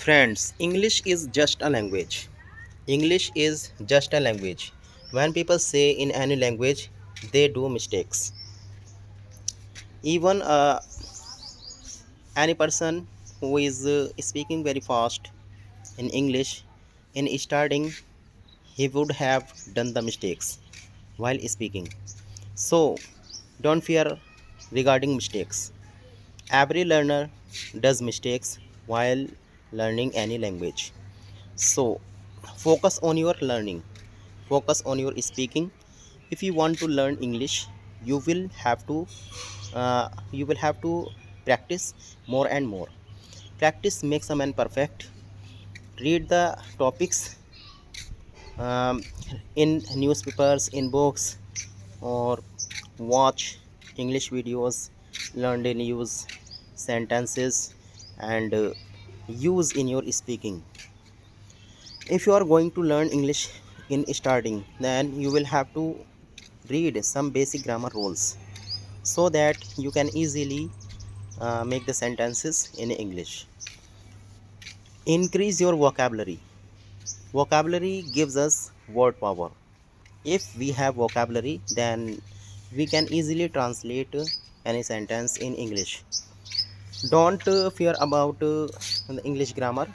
Friends, English is just a language. English is just a language. When people say in any language, they do mistakes. Even any person who is speaking very fast in English, in starting, he would have done the mistakes while speaking. So, don't fear regarding mistakes. Every learner does mistakes while learning any language. So, focus on your learning, focus on your speaking. If you want to learn English, you will have to practice more and more. Practice makes a man perfect. Read the topics um, in newspapers, in books, or watch English videos, learn daily use sentences, and use in your speaking. If you are going to learn English in starting, then you will have to read some basic grammar rules so that you can easily make the sentences in English. Increase your vocabulary. Vocabulary gives us word power. If we have vocabulary, then we can easily translate any sentence in English. Don't fear about the English grammar.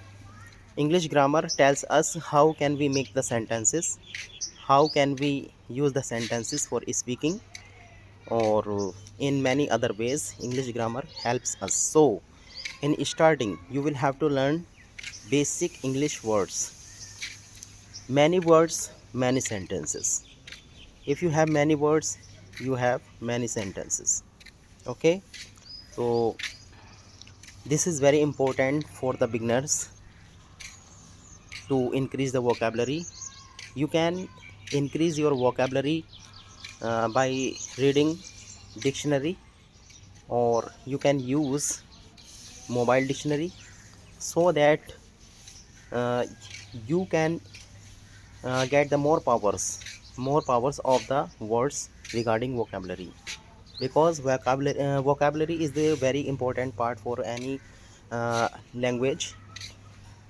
English grammar tells us how can we make the sentences, how can we use the sentences for speaking, or in many other ways English grammar helps us. So in starting, you will have to learn basic English words. Many words, many sentences. If you have many words, you have many sentences. Okay, so this is very important for the beginners to increase the vocabulary. You can increase your vocabulary by reading dictionary, or you can use mobile dictionary, so that uh, you can get the more powers of the words regarding vocabulary, because vocabulary is the very important part for any language.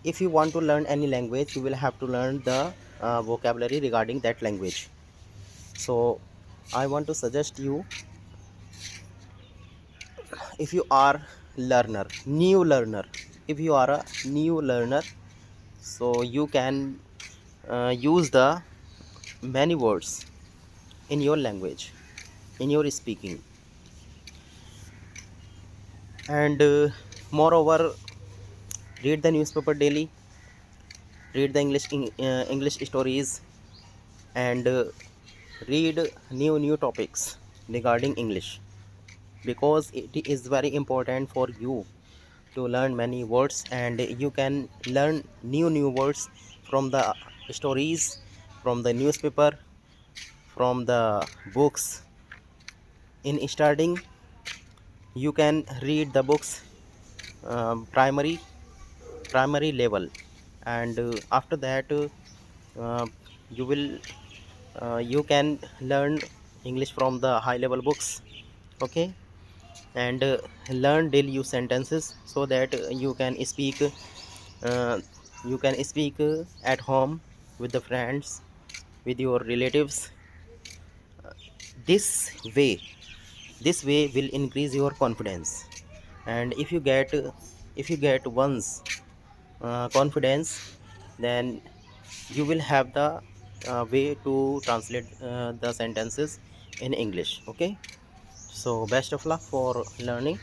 If you want to learn any language, you will have to learn the vocabulary regarding that language. So I want to suggest you, if you are new learner, if you are a new learner, so you can use the many words in your language, in your speaking. And moreover, read the newspaper daily, read the English stories, and read new topics regarding English, because it is very important for you to learn many words, and you can learn new words from the stories, from the newspaper, from the books. In starting, you can read the books primary level, and after that uh, you will you can learn English from the high level books. Okay, and learn daily use sentences, so that uh, you can speak at home, with the friends, with your relatives. This way this way will increase your confidence. And if you get once confidence, then you will have the way to translate the sentences in English. Okay, so best of luck for learning.